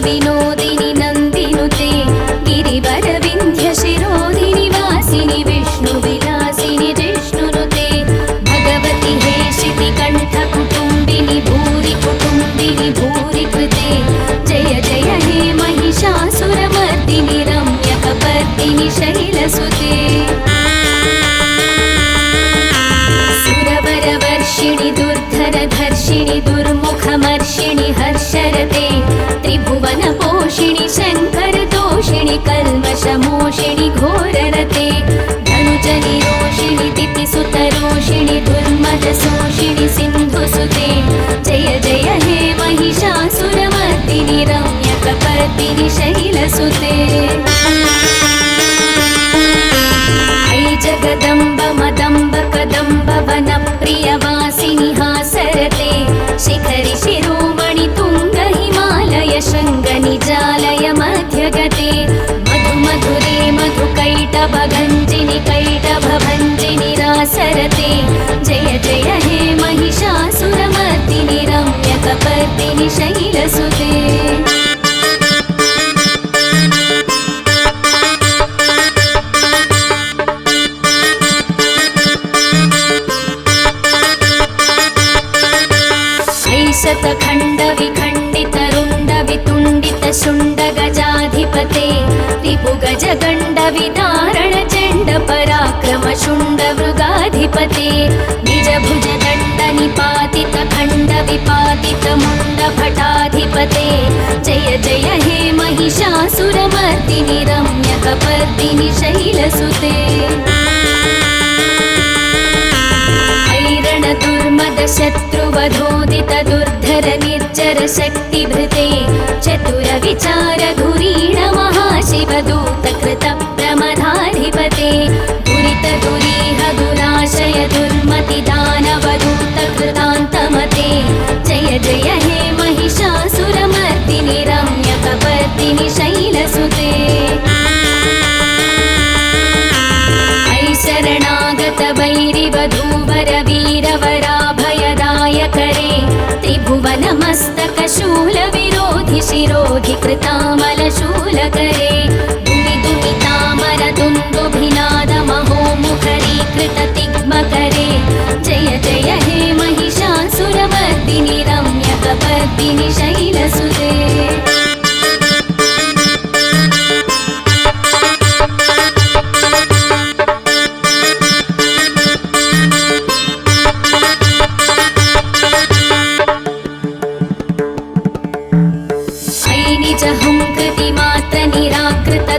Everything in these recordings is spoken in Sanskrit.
विनोदिनि नन्दिनुते गिरिवरविन्ध्यशिरोधिनि वासिनि विष्णुविलासिनि जिष्णुनुते भगवति हे शितिकण्ठकुटुम्बिनि भूरि कुटुम्बिनि भूरि कृते जय जय हे महिषासुरमर्दिनि रम्यकपर्दिनि शैलसुते सुरवरवर्षिणि दुर्धरधर्षिणि दुर्मुखमर्षिणि हर्षरते त्रिभुवनपोषिणि शङ्करतोषिणि कल्मषमोषिणि घोररते धनुजनिरोषिणि दितिसुतरोषिणि दुर्मदशोषिणि सिन्धुसुते जय जय हे महिषासुरमर्दिनि रम्यकपर्दिनि शैलसुते ऐ जगदम्ब मदम्ब कदम्ब वनप्रियवासिनि हासरते शिखरि शिरोमणि तुङ्ग हिमालय शृङ्गनिजालय मध्यगते मधु मधुरे मधुकैटभगञ्जिनि कैटभभञ्जिनि रासरते जय जय हे महिषासुरमर्दिनि रम्यकपर्दिनि शैलसुते शतखण्डविखण्डितरुण्डवितुण्डितशुण्डगजाधिपते रिपुगजगण्डविदारणचण्डपराक्रमशुण्डमृगाधिपते निजभुजदण्डनिपातितखण्डविपातितमुण्डभटाधिपते जय जय हे महिषासुरमर्दिनि रम्यकपर्दिनि शैलसुते दुर्मदशत्रुवधोदित दुर्धर निर्जर शक्तिभृते चतुरविचारधुरीण महाशिवदूत कृत प्रमदाधिपते दुरित दुरीह दुराशय दुर्मति दानवदूत कृतान्तमते जय जय हे महिषासुरमर्दिनि रम्यकपर्दिनि शैलसुते शरणागत वैरिवधूवर वीरवराभयदायकरे त्रिभुवनमस्तकशूलविरोधि शिरोधि कृतामलशूलकरे दुमिदुमितामर दुन्दुभिनादमहोमुखरीकृततिग्मकरे जय जय हे महिषासुरमर्दिनि रम्यकपर्दिनि शैलसुते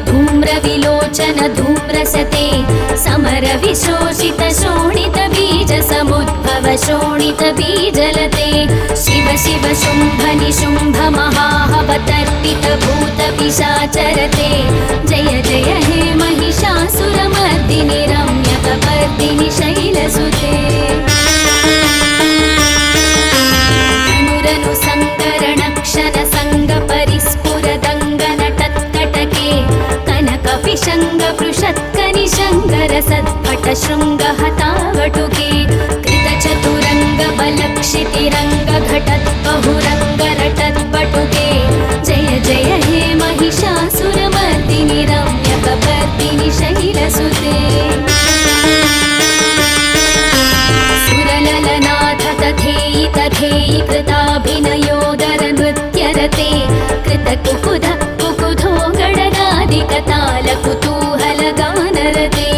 धूम्रविलोचन धूम्रसते समर विशोषित शोणित बीज समुद्भव शोणित बीजलते शिव शिव शुम्भ निशुम्भ महाहवतर्पित भूत पिशाचरते जय जय हे महिषासुरमर्दिनि रम्यकपर्दिनि शैलसुते अनुरनु सङ्करणक्षण सङ्ग परिस्फुरदङ्गनटत्कटके कनकविशङ्गपृषत्कनिशङ्गरसत्पटशृङ्गहतावटुके कृतचतुरङ्गबलक्षितिरङ्गघटत्बहुरङ्गरटत्पटुके जय जय हे महिषासुरमर्दिनि रम्यकपर्दिनि शैलसुते सुरललनाथ तथेयि तथेयि कृताभिनयोदर नृत्यरते कृतकुकुध कुकुधो गणगादिकताल कुतूहलगानरते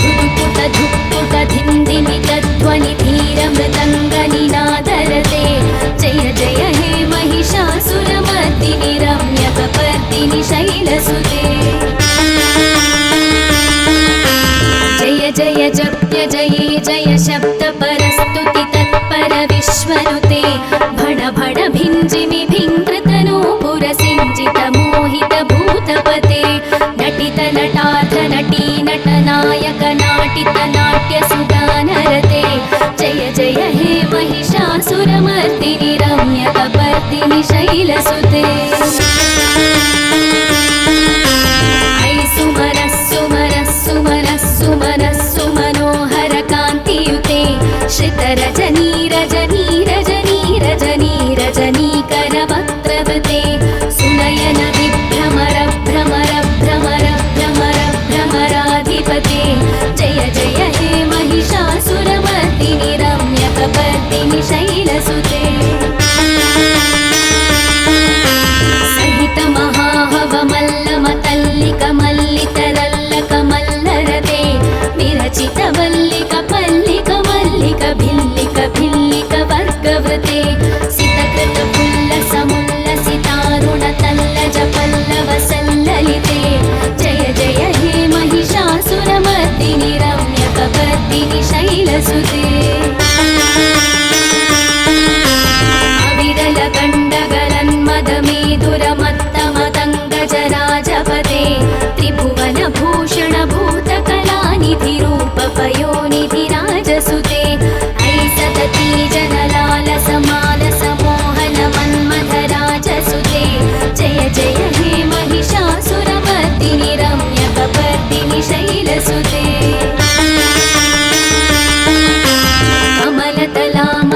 धुक्पुट धुक्पुट धिन्दिमितध्वनि धीरमृदङ्गनिनादरते जय जय हे महिषासुरमर्दिनि रम्यकपर्दिनि शैलसुते जय जय जप्य जये जय शब्द परस्तुति तत्पर विश्वनुते भण भण भिञ्जिमि भिङ्कृतनूपुर सिञ्जित मोहित भूतपते नटित नटाथ नटी नटनायक नाटित नाट्य सुगानरते जय जय हे महिषासुरमर्दिनि रम्यकपर्दिनि शैलसुते ऐ सुमनः सुमनः सुमनः सुमनः सुमनोहर कान्तियुते श्रितरजनी रजनी रजनी रजनी रजनीकरवक्त्रवृते सुनयन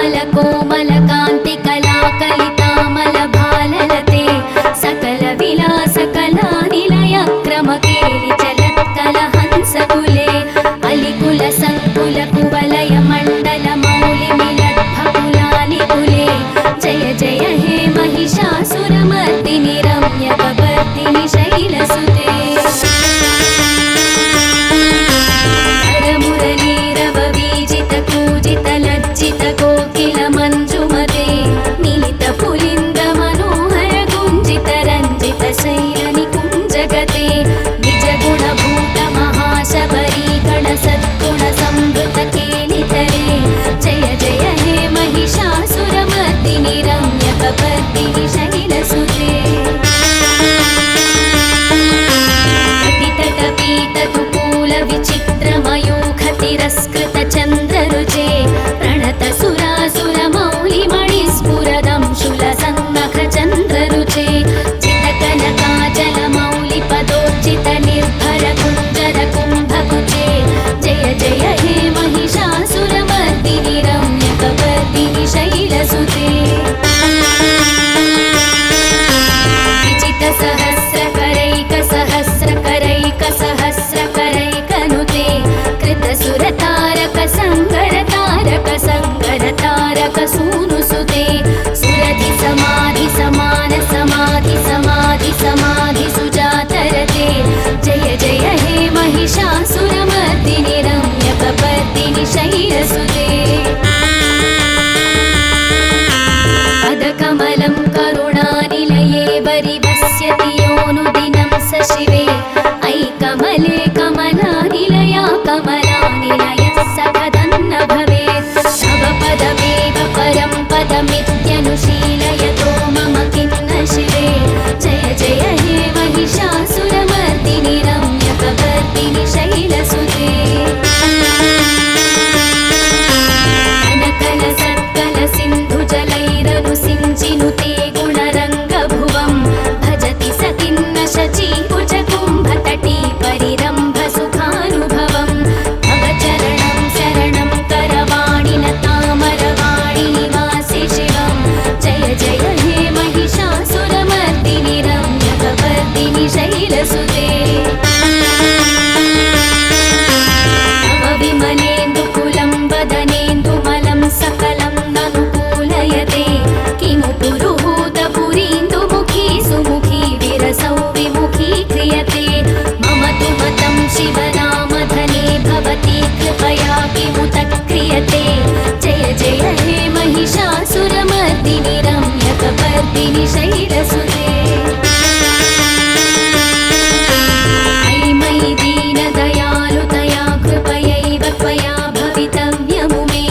ಶ್ಯಾಮಲ ಕೋಮಲ ಕಾಂತಿ ಕಲಾ ಕಲಿತಾಮಲ ಭಾಲಲತೆ ಸಕಲ ವಿಲಾಸ ಕಲಾ ನಿಲಯ ಕ್ರಮ ಕೇಳಿ ಚಲತ್ಕಲ ಹಂಸ ಕುಲೆ ಅಲಿಕುಲ ಸಂಕುಲ ಕುವಲಯ ಮಂಡಲ ಮೌಲಿ ಮಿಲದ್ಭ ಕುಲಾಲಿ ಕುಲೆ ಜಯ ಜಯ ಹೇ ಮಹಿಷಾಸುರ ಮರ್ದಿನಿ ರಮ್ಯ ಕಬರ್ದಿನಿ ಶೈಲಸುತೆ ಲಜ್ಜಿತ ಕೋಕಿಲ ಮಂಜುಮತೆ ಮಿಲಿತ ಪುಲಿಂದ ಮನೋಹರ ಗುಂಜಿತ ರಂಜಿತ ಶೈಲ ನಿಕುಂಜಗತೆ ನಿಜ ಗುಣಭೂತ ಮಹಾಶಬರಿ ಗಣ ಸದ್ಗುಣ ಸಂವೃತ ಕೇಳಿತರೆ ಜಯ ಜಯ ಹೇ ಮಹಿಷಾಸುರ ಮರ್ದಿನಿ ರಮ್ಯ ಕಬರ್ದಿನಿ ಶೈಲಸುತೆ ಕಟಿತಟ ಪೀತ ತುಕೂಲ ವಿಚಿತ್ರ ಮಯೂಖ ತಿರಸ್ಕೃತ ಚಂದ್ರರುಚೆ ಪ್ರಣತ ಸುರಾಸುರ ಮೌಲಿ ಮಣಿ ಸ್ಫುರದಂಶುಲ ಸನ್ನಖ ಚಂದ್ರರುಚೆ ಚಿತಕನ ಕಾಜಲ ಮೌಲಿ ಪದೋರ್ಜಿತ ನಿರ್ಭರ ಕುಂಜರ ಕುಂಭಕುಚೆ ಜಯ ಜಯ ಹೇ ಮಹಿಷಾಸುರ ಮರ್ದಿನಿ ರಮ್ಯ ಕಬರ್ದಿನಿ ಶೈಲಸುತೆ ವಿಚಿತ ಸಹಸ್ರ ಕರೈಕ ಸಹಸ್ರ ಕರೈಕ ಸಹಸ್ರ ಕರೈಕನುತೆ ಕೃತ ಸುರ ತಾರಕ ಸಂಗರ ತಾರಕ ಸಂಗರ ತಾರಕ ಸೂನುಸುತೆ ಸುರಧಿ ಸಮಾಧಿ ಸಮಾನ ಸಮಾಧಿ ಸಮಾಧಿ ಸಮಾಧಿ ಸುಜಾತರತೆ ಜಯ ಜಯ ಹೇ ಮಹಿಷಾಸುರ ಮರ್ದಿನಿ ರಮ್ಯ ಕಬರ್ದಿನಿ ಶೈಲಸುತೆ ಪದಕಮಲಂ ಕರುಣಾನಿಲಯೇ ಪರಿವಸ್ಯತಿ ಯೋನುದಿನಂ ಸ ಶಿವೆ ಐಕಮಲೆ ಕಮಲಾನಿಲಯ ಕಮಲಾನಿಲಯಃ ಸಖದನ್ನ ಭವೇತ್ ತವ ಪದಮೇವ ಪರಂ ಪದಮಿತ್ಯನುಶೀಲಯತೋ ಮಮ ಖಿನ್ನ ಶಿವೆ ಜಯ ಜಯ ಹೇ ಮಹಿಷಾಸುರ ಮರ್ದಿನಿ ರಮ್ಯ ಕಬರ್ದಿನಿ ಶೈಲಸುತೆ ಕನಕಲ ಸತ್ಕಲ ಸಿಂಧು ಜಲೈರನು ಸಿಂಚಿನುತೆ ಗುಣರಂಗ ಭುವಂ ಭಜತಿ ಸಖಿನ್ನ ಶಚಿ ಭುಜ ಕುಂಭ ತಟೀ ಪರಿರಂಭ ಸುಖಾನುಭವಂ ಭವ ಚರಣಂ ಶರಣಂ ಕರವಾಣಿನ ತಾಮರವಾಣಿ ನಿವಾಸಿ ಶಿವಂ ಜಯ ಜಯ ಹೇ ಮಹಿಷಾಸುರ ಮರ್ದಿನಿ ರಮ್ಯ ಕಬರ್ದಿನಿ ಶೈಲಸುತೆ ತವ ವಿಮಲೇಂದು ಕುಲಂ ವದನೇಂದು ಮಲಂ ಸಕಲಂ ನನುಕೂಲಯತೆ ಕಿಮು ಪುರುಹೂತ ಪುರೀಂದು ಮುಖಿ ಸುಮುಖಿ ವಿರಸೌ ವಿಮುಖಿ ಕ್ರಿಯತೆ ಮಮ ತು ಮತಂ ಶಿವನಾಮಧನೆ ಭವತಿ ಕೃಪಯಾ ಕಿಮುತ ಕ್ರಿಯತೆ ಜಯ ಜಯ ಹೇ ಮಹಿಷಾಸುರ ಮರ್ದಿನಿ ರಮ್ಯ ಕಬರ್ದಿನಿ ಶೈಲಸುತೆ ಐ ಮಯಿ ದೀನ ದಯಾಲುತಯಾ ಕೃಪಯೈವ ತ್ವಯಾ ಭವಿತವ್ಯಮು ಮೇ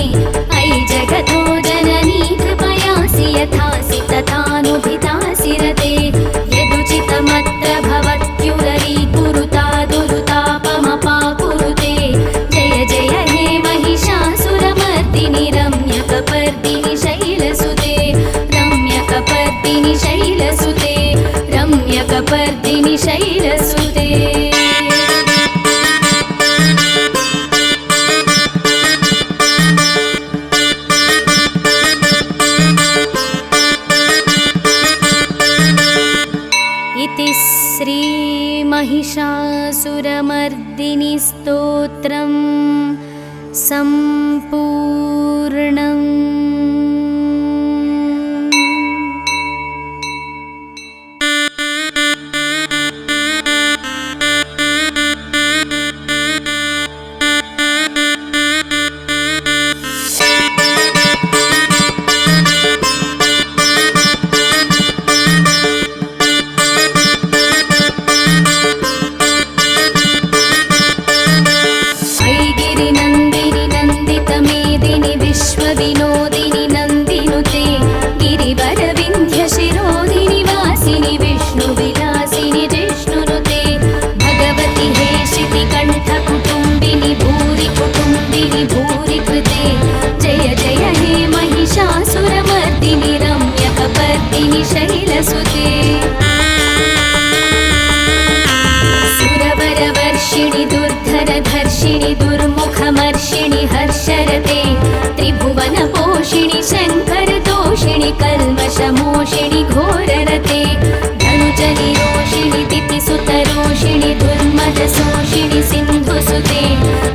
ಐ ಜಗತೋ ಜನನೀ ಕೃಪಯಾಸಿ ಯಥಾಸಿ ತಥಾನುಭಿತಾಸಿ ರತೆ ಯದುಚಿತಮತ್ರ ಭವತ್ಯುರರೀ ಕುರುತಾ ದುರುತಾಪಮಪಾ ಕುರುತೆ ಜಯ ಜಯ ಹೇ ಮಹಿಷಾಸುರ ಮರ್ದಿನಿ ರಮ್ಯ ಕಬರ್ದಿನಿ ಶೈಲಸುತೆ ರಮ್ಯ ಕಬರ್ದಿನಿ ಶೈಲಸುತೆ ರಮ್ಯ ಕಬರ್ದಿನಿ ಶೈಲಸುತೆ इति श्री महिषासुरमर्दिनी स्तोत्रं सम्पूर्णम्। विनोदिनी नन्दिनुते गिरिवरविन्ध्य शिरोदिनि वासिनि विष्णु विलासिनि जिष्णुनुते भगवति हे शितिकण्ठ कुटुम्बिनि भूरि कुटुम्बिनि भूरि कृते जय जय हे महिषासुरमर्दिनि रम्य कबर्दिनि शैलसुते सुरवरवर्षिणि दुर्धरधर्षिणि दुर्मुखमर्षिणि हर्षरते त्रिभुवन तोषिणि शङ्करतोषिणि कल्मषमोषिणि घोररते धनुजनिरोषिणि दितिसुतरोषिणि दुर्मदशोषिणि सिन्धुसुते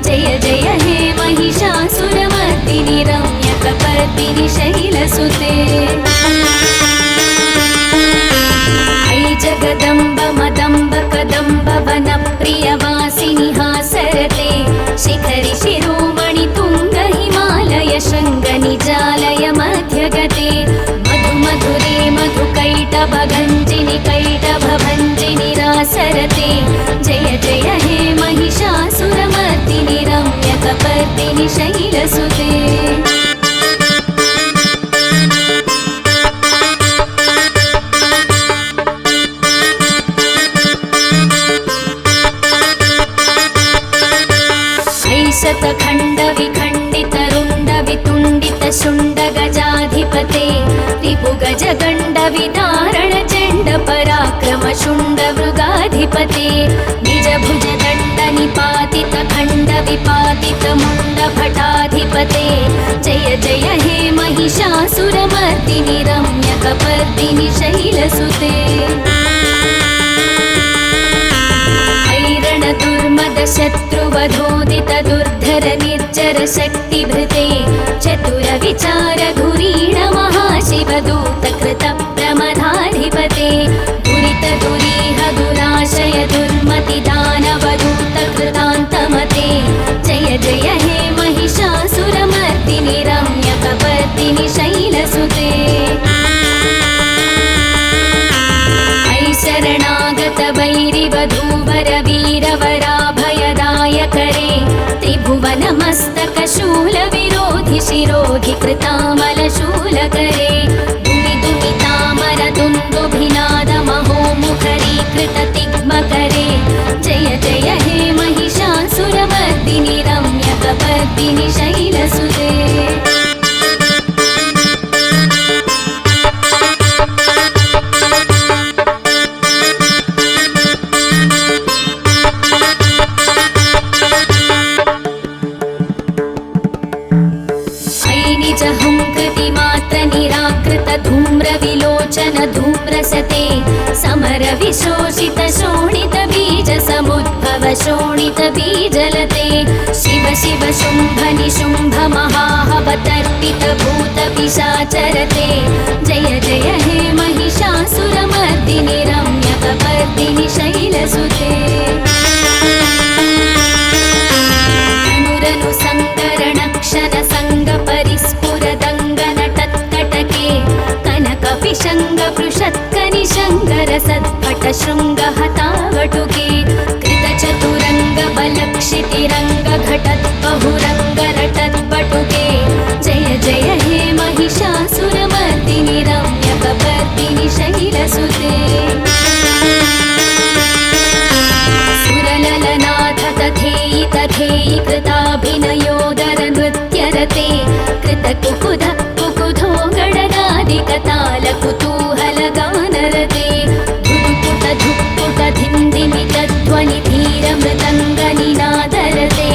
जय जय हे महिषासुरमर्दिनि रम्यकपर्दिनि शैलसुते ऐ जगदम्ब मदम्ब कदम्ब वनप्रियवासिनि हासरते शिखरि शिरोमणि तुङ्ग हिमालय शृङ्गनिजालय मध्यगते मधु मधुरे मधुकैटभगञ्जिनि कैटभभञ्जिनि रासरते जय जय हे महिषासुरमर्दिनि रम्यकपर्दिनि शैलसुते शतखण्डविखण्डितरुण्डवितुण्डितशुण्डगजाधिपते रिपुगजगण्डविदारणचण्डपराक्रमशुण्डमृगाधिपते निजभुजदण्डनिपातितखण्डविपातितमुण्डभटाधिपते जय जय हे महिषासुरमर्दिनि रम्यकपर्दिनि शैलसुते शत्रुवधोदित दुर्धर निर्जर शक्तिभृते चतुर विचार धुरीण महाशिवदूत कृत प्रमदाधिपते दुरित दुरीह दुराशय दुर्मति दानवदूत कृतान्तमते जय जय हे महिषासुरमर्दिनि रम्यकपर्दिनि शैलसुते शरणागत वैरिवधूवर वीरवराभयदायकरे त्रिभुवनमस्तकशूलविरोधि शिरोधि कृतामलशूलकरे दुमिदुमितामर दुन्दुभिनादमहोमुखरीकृत तिग्मकरे जय जय हे महिषासुरमर्दिनि रम्यकपर्दिनि शैलसुते धूम्रविलोचन धूम्रसते समर विशोषित शोणित बीज समुद्भव शोणित बीजलते शिव शिव शुम्भ निशुम्भ महाहवतर्पित भूत पिशाचरते जय जय हे महिषासुरमर्दिनि रम्यकपर्दिनि शैलसुते अनुरनु सङ्करणक्षण सङ्गपरिस्फुरदङ्गनटत्कटके कनकपिशङ्गपृषत्कनिशङ्करसत्पट शृङ्गहतावटुके कृतचतुरङ्गबलक्षितिरङ्गघटद्बहुरङ्गरटद्बटुके जय जय हे महिषासुरमर्दिनि रम्यकपर्दिनि शैलसुते सुरललनाथ तथेयि तथेयि कृताभिनयोदर नृत्यरते कृतकुकुध कुकुधो गणनादिकताल कुतूहलगानरते धुक्पुट धुक्पुट धिन्दिमित ध्वनि धीर मृदङ्गनिनादरते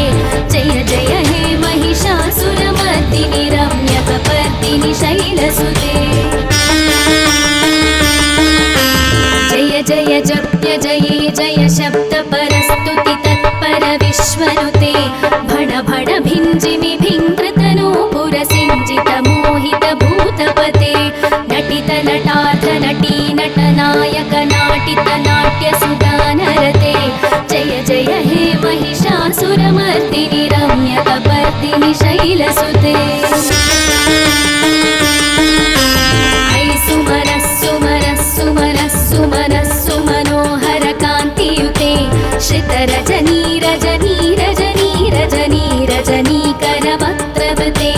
जय जय हे महिषासुरमर्दिनि रम्यकपर्दिनि शैलसुते जय जय जप्य जये जय शब्द परस्तुति तत्पर विश्वनुते भण भण भिञ्जिमि भिङ्कृतनो पुरसिञ्जित मोहित भूतपते नटित नटार्थ नटी नटनायक नाटित नाट्य सुगानरते जय जय हे महिषासुरमर्दिनि रम्यकपर्दिनि शैलसुते सुमनः कान्तियुते श्रितरजनी रजनी रजनी रजनी रजनीकरवक्त्रवृते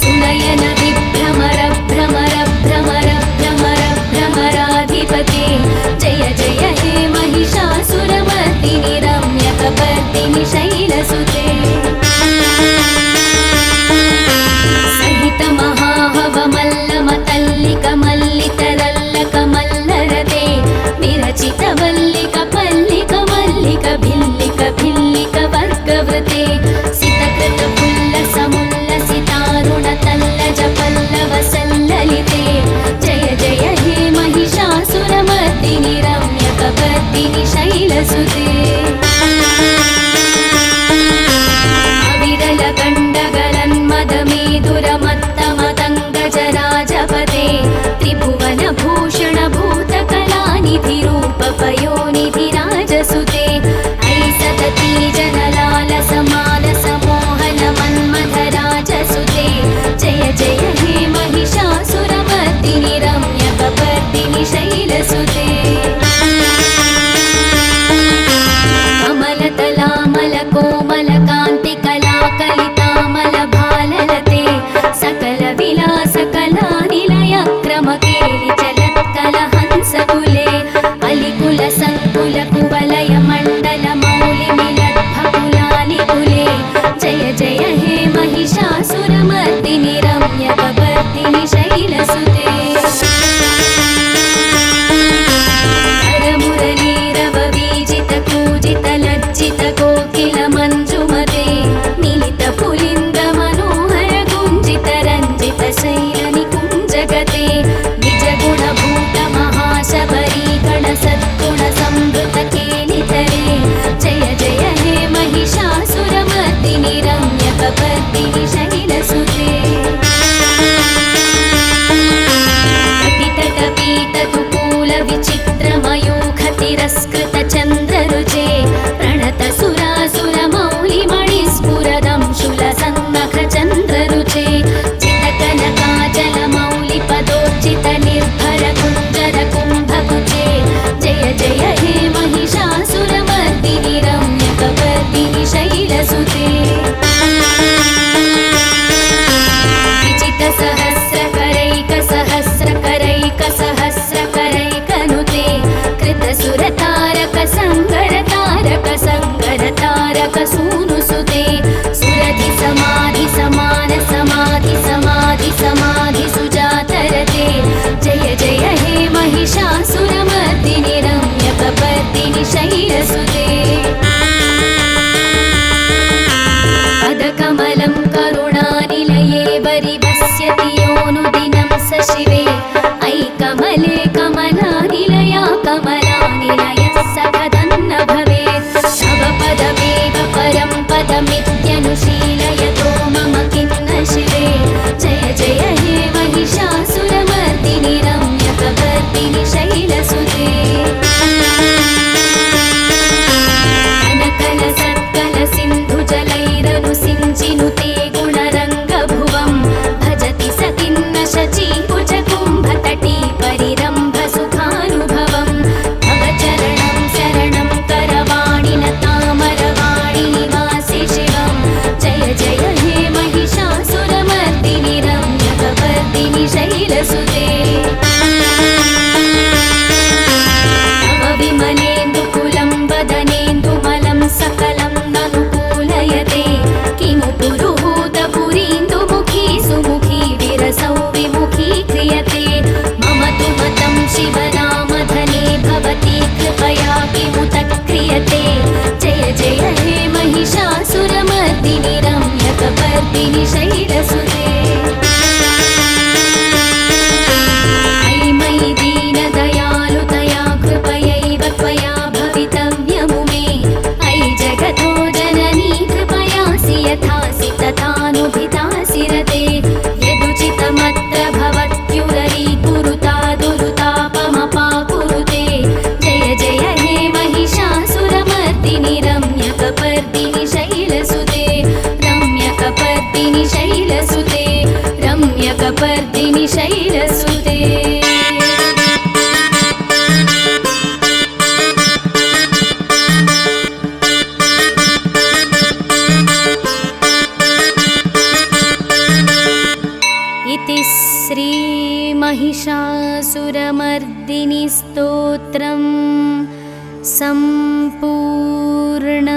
सुनयन विभ्रमर भ्रमर भ्रमर भ्रमर भ्रमराधिपते जय जय हे महिषासुरमर्दिनि रम्यकपर्दिनि शैलसुते सहित महाहवमल्लमतल्लिकमल्लितरल्लकमल्लरते विरचित वल्लिक मल्लिक भिल्लिक चक्रवर्तिनि शैलसुते लज्जितकोकिलमञ्जुमते मिलितपुलिन्दमनोहरगुञ्जितरञ्जितशैलनिकुञ्जगते निजगुणभूतमहाशबरीगणसद्गुणसंवृतकेलितरे जय जय हे महिषासुरमर्दिनि रम्यकपर्दिनि शैलसुते पतितटपीतकुकूलविचित्रमयूखतिरस्कृतचन्द्ररुचे प्रणतसुरासुरमौलिमणिस्फुरदं शूलसन्नखचन्द्ररुचे चितकनकाचलमौलिपदोर्चितनिर्भरकुञ्जरकुम्भकुचे जय जय हे महिषासुरमर्दिनि रम्यकपर्दिनि शैलसुते विजितसहस्रकरैकसहस्रकरैकसहस्रकरैकनुते कृतसुरतारकसङ्गरतारकसङ्गरतारकसूनुसुते सुरधिसमाधिसमाधिसमाधिसमाधिसुजातरते जय जय हे महिषासुरमर्दिनि रम्यकपर्दिनि शैलसुते पदकमलं करुणानिलये वरिवस्यति योऽनुदिनं स शिवे अयि कमले कमलानिलया कमलानिलयः सकदन्न भवेत् तव पदमेव परं पदमित्यनुशीलयतो मम किं न शिवे जय जय हे महिषासुरमर्दिनि रम्यकपर्दिनि शैलसुते सिंचिनुते गुणरङ्गभुवं भजति सतिन्न शचीकुचकुम्भतटी परिरम्भसुखानुभवं तव चरणं शरणं करवाणि न तामरवाणि निवासि शिवं जय जय हे महिषासुरमर्दिनि रम्यकपर्दिनि शैलसुते तव विमलेन्दुकुलं वदनेन्दुमलं सकलं ननुकूलयते किमु पुरुहूतपुरीन्दुमुखी सुमुखी विरसौ विमुखी क्रियते मम तु मतं शिवनामधने भवती कृपया किमुत क्रियते जय जय हे महिषासुरमर्दिनि रम्यकपर्दिनि शैलसुते अयि मयि दीनदयालुतया कृपयैव त्वया भवितव्यमु मे अयि जगतो जननी कृपयासि यथासि तथानुभितासि रते यदुचितमत्र भवत्युररीकुरुता दुरुतापमपाकुरुते जय जय हे महिषासुरमर्दिनि रम्यकपर्दिनि शैलसुते रम्यकपर्दिनि शैलसुते रम्यकपर्दिनि शैलसुते इति श्री महिषासुरमर्दिनि स्तोत्रं सम्पूर्णम्।